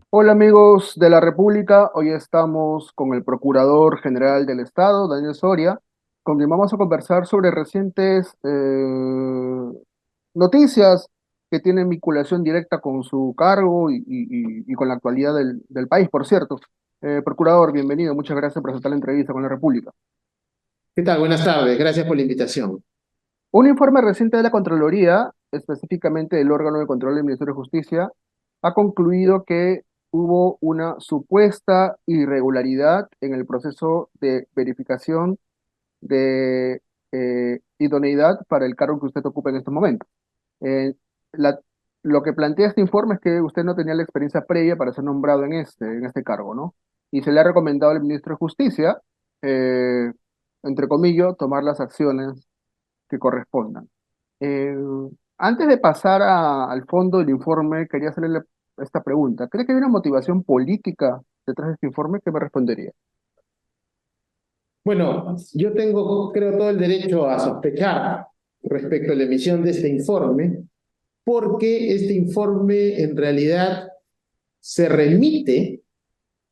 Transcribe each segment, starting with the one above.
Hola amigos de la República, hoy estamos con el Procurador General del Estado, Daniel Soria, con quien vamos a conversar sobre recientes noticias que tienen vinculación directa con su cargo y con la actualidad del país, por cierto. Procurador, bienvenido, muchas gracias por aceptar la entrevista con la República. ¿Qué tal? Buenas tardes. Gracias por la invitación. Un informe reciente de la Contraloría, específicamente del órgano de control del Ministerio de Justicia, ha concluido que hubo una supuesta irregularidad en el proceso de verificación de idoneidad para el cargo que usted ocupa en este momento. Eh, la- lo que plantea este informe es que usted no tenía la experiencia previa para ser nombrado en este cargo, ¿no? Y se le ha recomendado al ministro de Justicia, eh, entre comillas, tomar las acciones que correspondan. Eh, Antes de pasar al fondo del informe, quería hacerle esta pregunta. ¿Cree que hay una motivación política detrás de este informe? ¿Qué me respondería? Bueno, yo tengo, creo, todo el derecho a sospechar respecto a la emisión de este informe, porque este informe en realidad se remite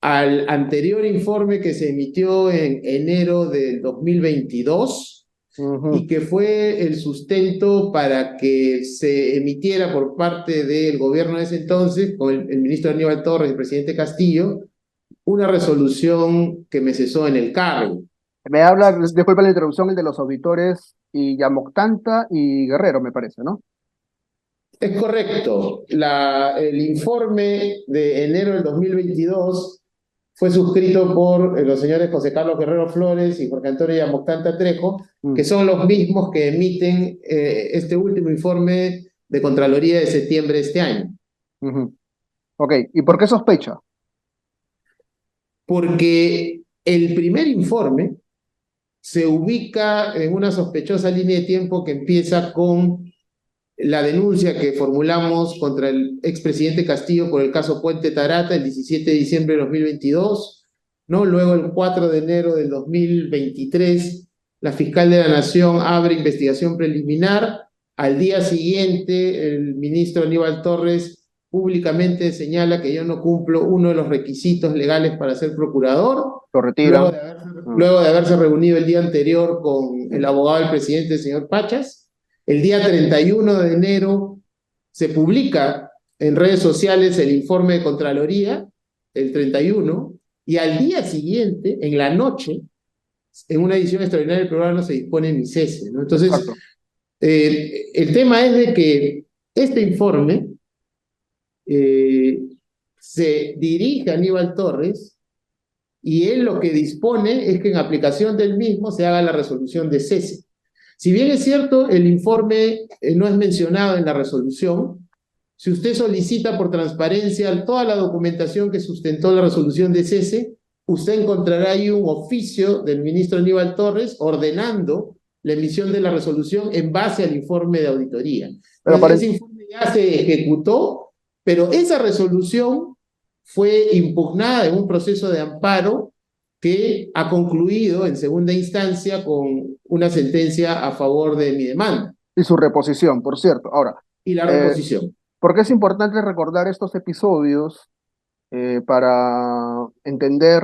al anterior informe que se emitió en enero del 2022 y Ujú. que fue el sustento para que se emitiera por parte del gobierno de ese entonces, con el ministro Aníbal Torres y el presidente Castillo, una resolución que me cesó en el cargo. Me habla, disculpa la introducción, el de los auditores y Yamoctanta y Guerrero, me parece, ¿no? Es correcto. El informe de enero del 2022 fue suscrito por los señores José Carlos Guerrero Flores y Jorge Antonio Yamoctanta Trejo, que Mm, son los mismos que emiten este último informe de Contraloría de septiembre de este año. ujú. Ok, ¿y por qué sospecha? Porque el primer informe se ubica en una sospechosa línea de tiempo que empieza con la denuncia que formulamos contra el expresidente Castillo por el caso Puente Tarata el 17 de diciembre de 2022, ¿no? Luego el 4 de enero del 2023, la fiscal de la Nación abre investigación preliminar. Al día siguiente, el ministro Aníbal Torres públicamente señala que yo no cumplo uno de los requisitos legales para ser procurador, Lo luego retiran. de haberse, Mm. luego de haberse reunido el día anterior con el abogado del presidente, el señor Pachas. El día 31 de enero se publica en redes sociales el informe de Contraloría, el 31, y al día siguiente, en la noche, en una edición extraordinaria del programa se dispone mi cese, ¿no? Entonces, Exacto. el tema es de que este informe eh, se dirige a Aníbal Torres y él lo que dispone es que en aplicación del mismo se haga la resolución de cese. Si bien es cierto, el informe no es mencionado en la resolución, si usted solicita por transparencia toda la documentación que sustentó la resolución de cese, usted encontrará ahí un oficio del ministro Aníbal Torres ordenando la emisión de la resolución en base al informe de auditoría. Pero Entonces, ese aparentemente, informe ya se ejecutó, pero esa resolución fue impugnada en un proceso de amparo que ha concluido en segunda instancia con una sentencia a favor de mi demanda y su reposición, por cierto. Ahora, y la eh, reposición. ¿por qué es importante recordar estos episodios para entender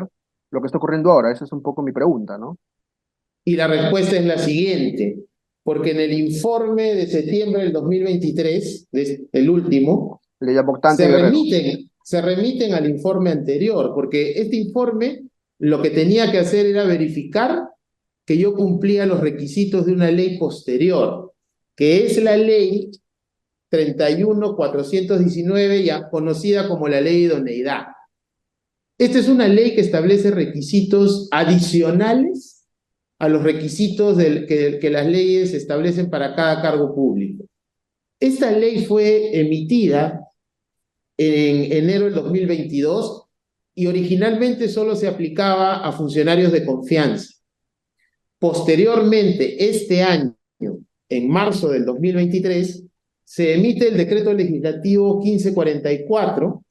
lo que está ocurriendo ahora? Esa es un poco mi pregunta, ¿no? Y la respuesta es la siguiente, porque en el informe de septiembre del 2023, el último, Le llamo Octante y Guerrero. se remiten al informe anterior, porque este informe lo que tenía que hacer era verificar que yo cumplía los requisitos de una ley posterior, que es la ley 31.419, ya conocida como la ley de idoneidad. Esta es una ley que establece requisitos adicionales a los requisitos que las leyes establecen para cada cargo público. Esta ley fue emitida en enero del 2022 y originalmente solo se aplicaba a funcionarios de confianza. Posteriormente, este año, en marzo del 2023, se emite el decreto legislativo 1544,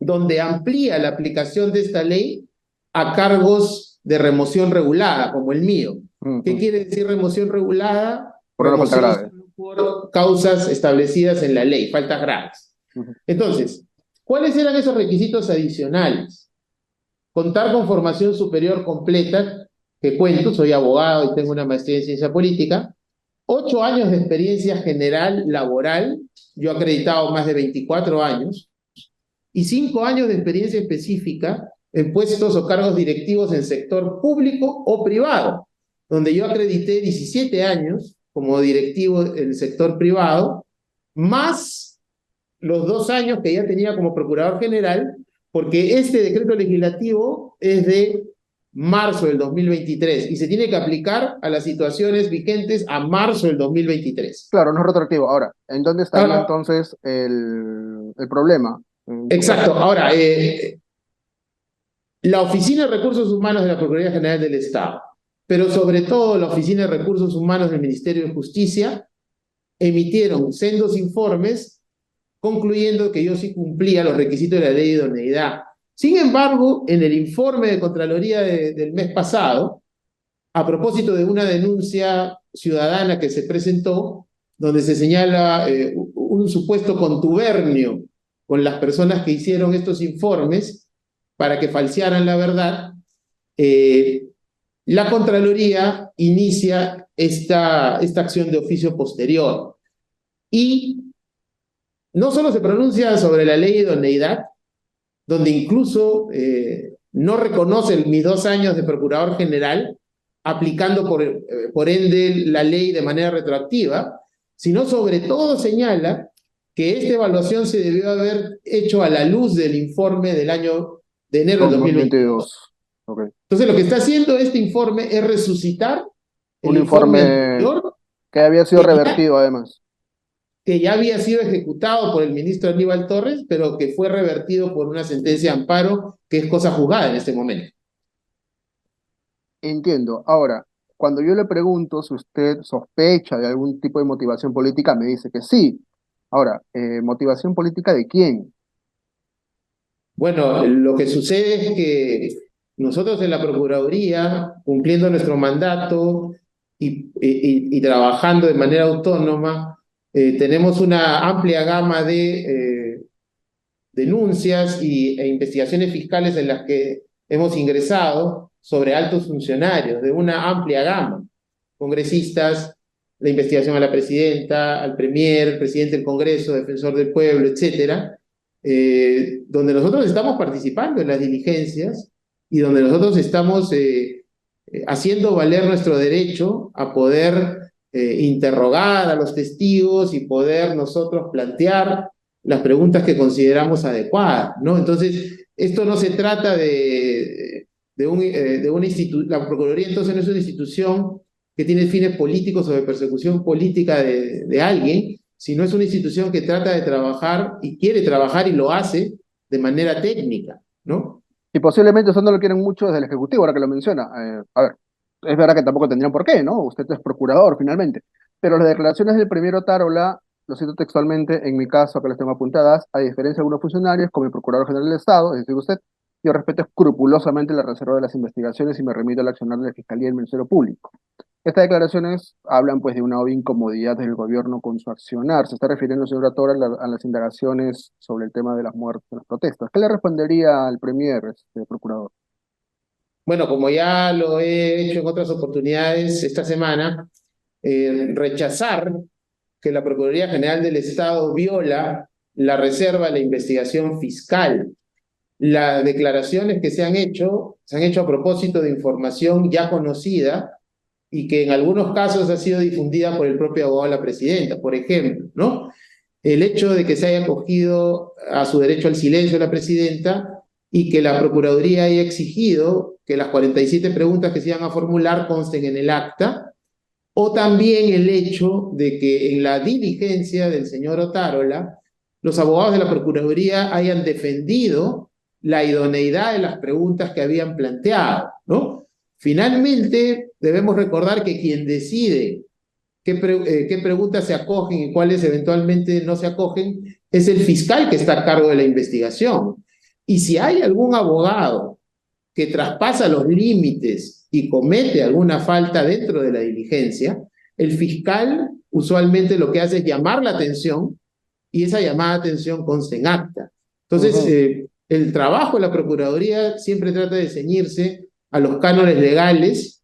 donde amplía la aplicación de esta ley a cargos de remoción regulada, como el mío. ¿Qué Ujú. quiere decir remoción regulada? Por una falta Remoción grave. solo por causas establecidas en la ley, faltas graves. Ujú. Entonces, ¿Cuáles eran esos requisitos adicionales? Contar con formación superior completa, que cuento, soy abogado y tengo una maestría en ciencia política, 8 años de experiencia general laboral, yo he acreditado más de 24 años, y 5 años de experiencia específica en puestos o cargos directivos en sector público o privado, donde yo acredité 17 años como directivo en el sector privado, más los 2 años que ya tenía como procurador general, porque este decreto legislativo es de marzo del 2023 y se tiene que aplicar a las situaciones vigentes a marzo del 2023. Claro, no es retroactivo. Ahora, ¿en dónde estaría Ahora, entonces el problema en su exacto. caso? Ahora, la Oficina de Recursos Humanos de la Procuraduría General del Estado, pero sobre todo la Oficina de Recursos Humanos del Ministerio de Justicia, emitieron sendos informes concluyendo que yo sí cumplía los requisitos de la ley de idoneidad. Sin embargo, en el informe de Contraloría del mes pasado, a propósito de una denuncia ciudadana que se presentó, donde se señala un supuesto contubernio con las personas que hicieron estos informes para que falsearan la verdad, la Contraloría inicia esta acción de oficio posterior. Y no solo se pronuncia sobre la ley de idoneidad, donde incluso no reconoce mis 2 años de procurador general, aplicando por ende la ley de manera retroactiva, sino sobre todo señala que esta evaluación se debió haber hecho a la luz del informe del año de enero del 2022. 2022. Ok. Entonces lo que está haciendo este informe es resucitar el Un informe informe anterior que había sido revertido además. que ya había sido ejecutado por el ministro Aníbal Torres, pero que fue revertido por una sentencia de amparo que es cosa juzgada en este momento. Entiendo. Ahora, cuando yo le pregunto si usted sospecha de algún tipo de motivación política, me dice que sí. Ahora, ¿motivación política de quién? Bueno, lo que sucede es que nosotros en la Procuraduría, cumpliendo nuestro mandato y trabajando de manera autónoma, tenemos una amplia gama de denuncias e investigaciones fiscales en las que hemos ingresado sobre altos funcionarios de una amplia gama, congresistas, la investigación a la presidenta, al premier, presidente del Congreso, defensor del pueblo, etcétera, donde nosotros estamos participando en las diligencias y donde nosotros estamos haciendo valer nuestro derecho a poder interrogar a los testigos y poder nosotros plantear las preguntas que consideramos adecuadas, ¿no? Entonces, esto no se trata de una institución, la Procuraduría entonces no es una institución que tiene fines políticos o de persecución política de alguien, sino es una institución que trata de trabajar y quiere trabajar y lo hace de manera técnica, ¿no? Y posiblemente eso no lo quieren mucho desde el Ejecutivo, ahora que lo menciona. A ver, es verdad que tampoco tendrían por qué, ¿no? Usted es procurador finalmente. Pero las declaraciones del premier Otárola, lo cito textualmente, en mi caso, que las tengo apuntadas, a diferencia de algunos funcionarios, como el Procurador General del Estado, es decir, usted, yo respeto escrupulosamente la reserva de las investigaciones y me remito al accionar de la Fiscalía y el Ministerio Público. Estas declaraciones hablan pues de una obvia incomodidad del gobierno con su accionar. Se está refiriendo, señora Tora, a las indagaciones sobre el tema de las muertes de las protestas. ¿Qué le respondería al premier, procurador? Bueno, como ya lo he hecho en otras oportunidades esta semana, rechazar que la Procuraduría General del Estado viola la reserva de la investigación fiscal. Las declaraciones que se han hecho a propósito de información ya conocida y que en algunos casos ha sido difundida por el propio abogado de la presidenta. Por ejemplo, ¿no? El hecho de que se haya acogido a su derecho al silencio de la presidenta y que la Procuraduría haya exigido que las 47 preguntas que se iban a formular consten en el acta, o también el hecho de que en la diligencia del señor Otárola, los abogados de la Procuraduría hayan defendido la idoneidad de las preguntas que habían planteado, ¿no? Finalmente, debemos recordar que quien decide qué preguntas se acogen y cuáles eventualmente no se acogen es el fiscal que está a cargo de la investigación. Y si hay algún abogado que traspasa los límites y comete alguna falta dentro de la diligencia, el fiscal usualmente lo que hace es llamar la atención y esa llamada de atención consta en acta. Entonces, Ujú. el trabajo de la Procuraduría siempre trata de ceñirse a los cánones legales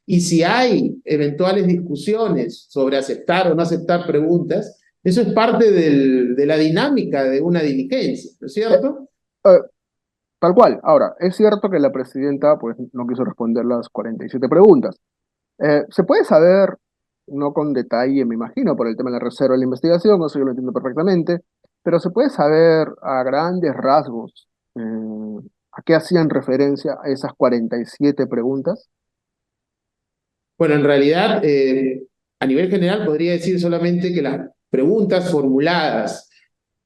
y si hay eventuales discusiones sobre aceptar o no aceptar preguntas, eso es parte de la dinámica de una diligencia, ¿no es Eh, cierto? eh, Tal cual. Ahora, es cierto que la presidenta pues, no quiso responder las 47 preguntas. Se puede saber, no con detalle, me imagino, por el tema de la reserva de la investigación, eso yo lo entiendo perfectamente, pero se puede saber a grandes rasgos a qué hacían referencia a esas 47 preguntas. Bueno, en realidad, a nivel general podría decir solamente que las preguntas formuladas,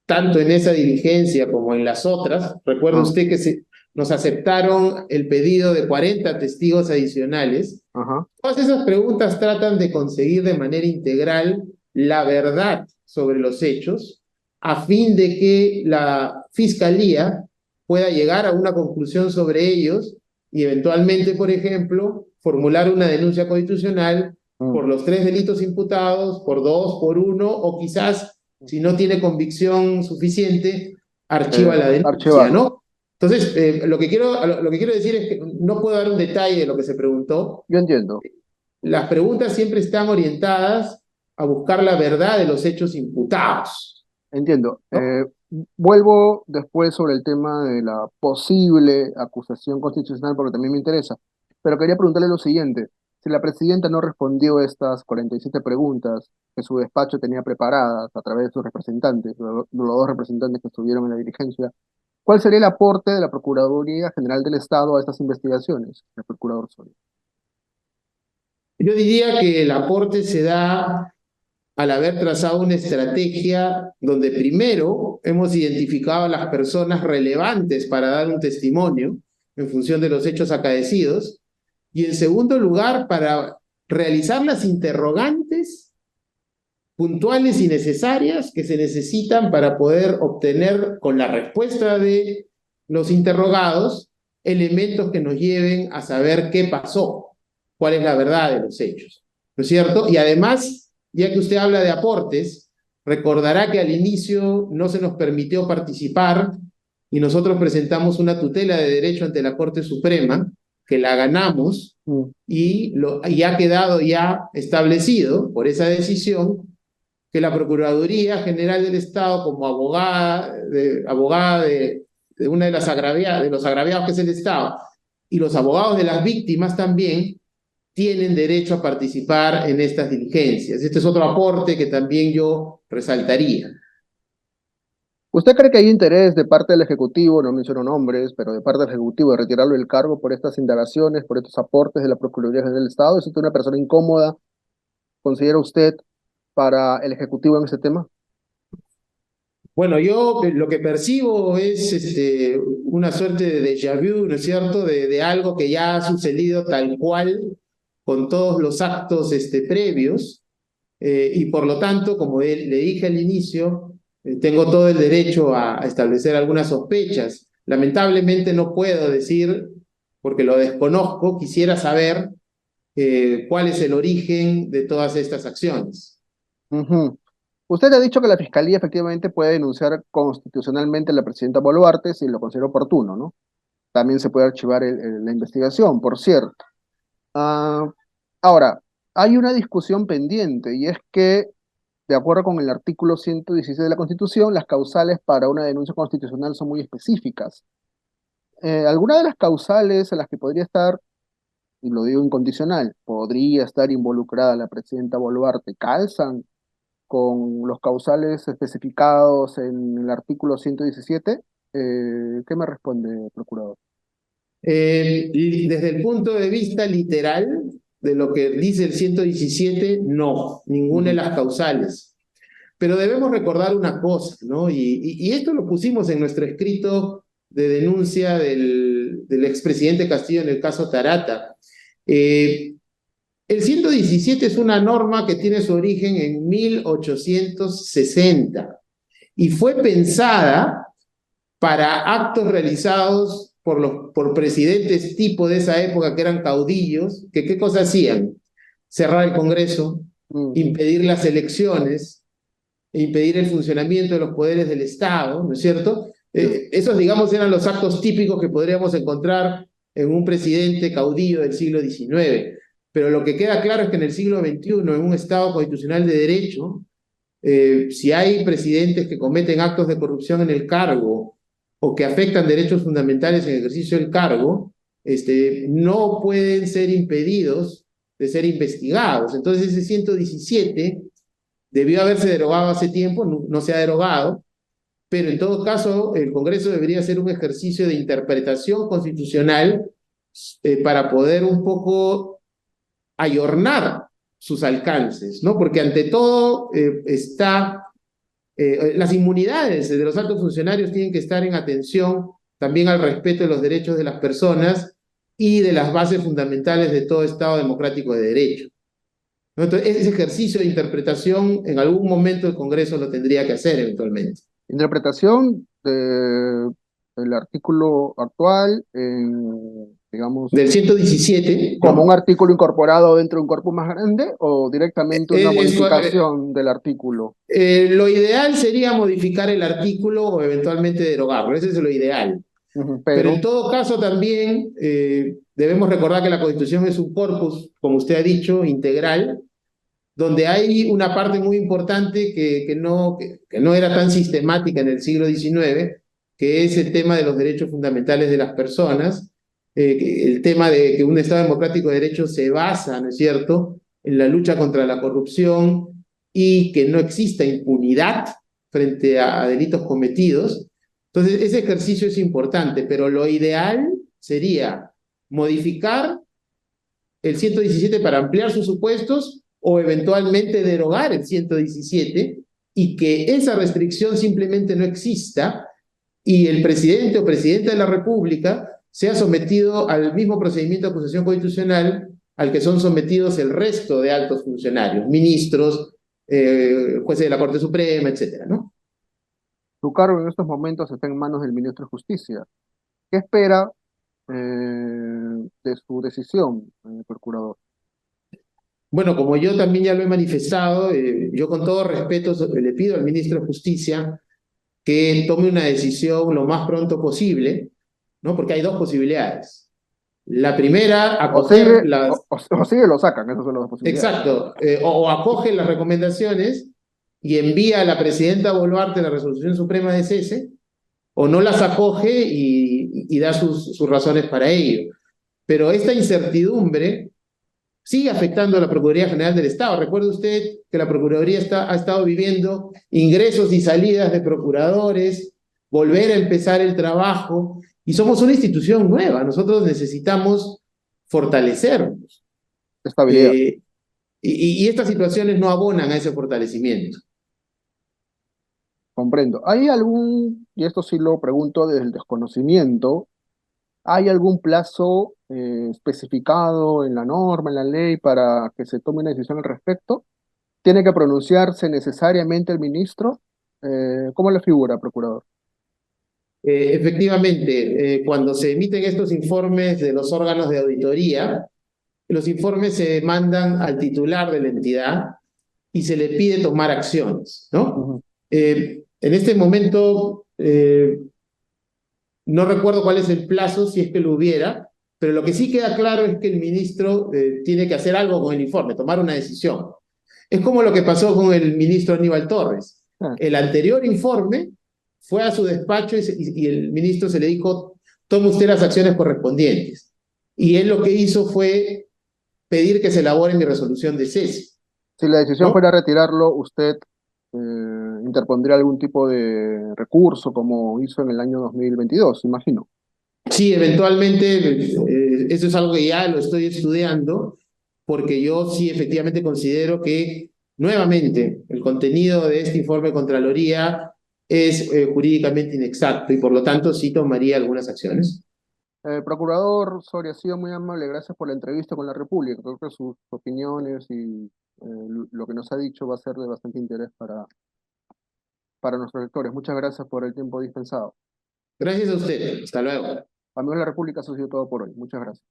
tanto en esa diligencia como en las otras, recuerde Ah, usted que nos aceptaron el pedido de 40 testigos adicionales. ajá. Todas esas preguntas tratan de conseguir de manera integral la verdad sobre los hechos, a fin de que la fiscalía pueda llegar a una conclusión sobre ellos y eventualmente, por ejemplo, formular una denuncia constitucional Mm, por los 3 delitos imputados, por 2, por 1, o quizás, si no tiene convicción suficiente, archiva la denuncia, archivarlo. ¿no? Entonces, lo que quiero decir es que no puedo dar un detalle de lo que se preguntó. Yo entiendo. Las preguntas siempre están orientadas a buscar la verdad de los hechos imputados, Entiendo. ¿no? Vuelvo después sobre el tema de la posible acusación constitucional porque también me interesa. Pero quería preguntarle lo siguiente. Si la presidenta no respondió estas 47 preguntas que su despacho tenía preparadas a través de sus representantes, los dos representantes que estuvieron en la diligencia, ¿cuál sería el aporte de la Procuraduría General del Estado a estas investigaciones, el procurador Soria? Yo diría que el aporte se da al haber trazado una estrategia donde primero hemos identificado a las personas relevantes para dar un testimonio en función de los hechos acaecidos y en segundo lugar para realizar las interrogantes puntuales y necesarias que se necesitan para poder obtener con la respuesta de los interrogados elementos que nos lleven a saber qué pasó, cuál es la verdad de los hechos, ¿no es cierto? Y además, ya que usted habla de aportes, recordará que al inicio no se nos permitió participar y nosotros presentamos una tutela de derecho ante la Corte Suprema, que la ganamos Mm, y ha quedado ya establecido por esa decisión que la Procuraduría General del Estado, como abogada de una de de los agraviados que es el Estado, y los abogados de las víctimas también, tienen derecho a participar en estas diligencias. Este es otro aporte que también yo resaltaría. ¿Usted cree que hay interés de parte del Ejecutivo, no menciono nombres, pero de parte del Ejecutivo, de retirarlo del cargo por estas indagaciones, por estos aportes de la Procuraduría General del Estado? ¿Es usted una persona incómoda, considera usted, para el Ejecutivo en ese tema? Bueno, yo lo que percibo es una suerte de déjà vu, ¿no es cierto?, de algo que ya ha sucedido tal cual con todos los actos previos, y por lo tanto, como le dije al inicio, tengo todo el derecho a establecer algunas sospechas. Lamentablemente no puedo decir, porque lo desconozco, quisiera saber cuál es el origen de todas estas acciones. Ujú. Usted ha dicho que la Fiscalía efectivamente puede denunciar constitucionalmente a la presidenta Boluarte si lo considera oportuno, ¿no? También se puede archivar la investigación, por cierto. Ah, ahora, hay una discusión pendiente y es que, de acuerdo con el artículo 116 de la Constitución, las causales para una denuncia constitucional son muy específicas. Alguna de las causales en las que podría estar, y lo digo incondicional, podría estar involucrada la presidenta Boluarte, calzan con los causales especificados en el artículo 117. ¿Qué me responde, procurador? Y desde el punto de vista literal de lo que dice el 117, no, ninguna de Ujú. las causales. Pero debemos recordar una cosa, ¿no? Y esto lo pusimos en nuestro escrito de denuncia del expresidente Castillo en el caso Tarata. Eh, el 117 es una norma que tiene su origen en 1860 y fue pensada para actos realizados por presidentes tipo de esa época que eran caudillos, que ¿qué cosa hacían? Cerrar el Congreso, Mm, impedir las elecciones, impedir el funcionamiento de los poderes del Estado, ¿no es cierto? Esos, digamos, eran los actos típicos que podríamos encontrar en un presidente caudillo del siglo XIX. Pero lo que queda claro es que en el siglo XXI, en un Estado constitucional de derecho, si hay presidentes que cometen actos de corrupción en el cargo o que afectan derechos fundamentales en el ejercicio del cargo, no pueden ser impedidos de ser investigados. Entonces ese 117 debió haberse derogado hace tiempo, no se ha derogado, pero en todo caso el Congreso debería hacer un ejercicio de interpretación constitucional para poder un poco ayornar sus alcances, ¿no? Porque ante todo las inmunidades de los altos funcionarios tienen que estar en atención también al respeto de los derechos de las personas y de las bases fundamentales de todo Estado democrático de derecho, ¿no? Entonces, ese ejercicio de interpretación en algún momento el Congreso lo tendría que hacer eventualmente. Interpretación del artículo actual, digamos, Del 117, como un ¿no? artículo incorporado dentro de un corpus más grande o directamente una Es, modificación del artículo. lo ideal sería modificar el artículo o eventualmente derogarlo, ese es lo ideal. Pero en Pero todo caso también debemos recordar que la Constitución es un corpus, como usted ha dicho, integral, donde hay una parte muy importante que no era tan sistemática en el siglo XIX, que es el tema de los derechos fundamentales de las personas, el tema de que un Estado democrático de derecho se basa, ¿no es cierto?, en la lucha contra la corrupción y que no exista impunidad frente a delitos cometidos. Entonces, ese ejercicio es importante, pero lo ideal sería modificar el 117 para ampliar sus supuestos o eventualmente derogar el 117 y que esa restricción simplemente no exista y el presidente o presidenta de la República sea sometido al mismo procedimiento de acusación constitucional al que son sometidos el resto de altos funcionarios, ministros, jueces de la Corte Suprema, etcétera, ¿no? su cargo en estos momentos está en manos del ministro de Justicia. ¿Qué espera de su decisión, procurador? Bueno, como yo también ya lo he manifestado, yo con todo respeto le pido al ministro de Justicia que tome una decisión lo más pronto posible, ¿no? Porque hay dos posibilidades. La primera, O sigue, acoger las... o sigue lo sacan, esas son las dos posibilidades. Exacto, o acoge las recomendaciones y envía a la presidenta Boluarte la resolución suprema de cese, o no las acoge y da sus razones para ello. Pero esta incertidumbre sigue afectando a la Procuraduría General del Estado. Recuerde usted que la Procuraduría ha estado viviendo ingresos y salidas de procuradores, volver a empezar el trabajo, y somos una institución nueva, nosotros necesitamos fortalecernos. Estabilidad. Y estas situaciones no abonan a ese fortalecimiento. Comprendo. ¿Hay algún, y esto sí lo pregunto desde el desconocimiento, hay algún plazo especificado en la norma, en la ley, para que se tome una decisión al respecto? ¿Tiene que pronunciarse necesariamente el ministro? ¿Cómo le figura, procurador? Efectivamente, cuando se emiten estos informes de los órganos de auditoría, los informes se mandan al titular de la entidad y se le pide tomar acciones, ¿no? Ujú. En este momento, no recuerdo cuál es el plazo, si es que lo hubiera, pero lo que sí queda claro es que el ministro tiene que hacer algo con el informe, tomar una decisión. Es como lo que pasó con el ministro Aníbal Torres. Ah, El anterior informe fue a su despacho y el ministro se le dijo, tome usted las acciones correspondientes. Y él lo que hizo fue pedir que se elabore mi resolución de cese, si la decisión ¿no? fuera retirarlo, ¿usted interpondría algún tipo de recurso como hizo en el año 2022, imagino? Sí, eventualmente, eso es algo que ya lo estoy estudiando, porque yo sí efectivamente considero que, nuevamente, el contenido de este informe de Contraloría es jurídicamente inexacto y por lo tanto sí tomaría algunas acciones. Procurador Soria, ha sido muy amable, gracias por la entrevista con la República. Creo que sus opiniones y lo que nos ha dicho va a ser de bastante interés para nuestros lectores. Muchas gracias por el tiempo dispensado. Gracias a usted. Hasta luego. Amigos de la República, eso ha sido todo por hoy. Muchas gracias.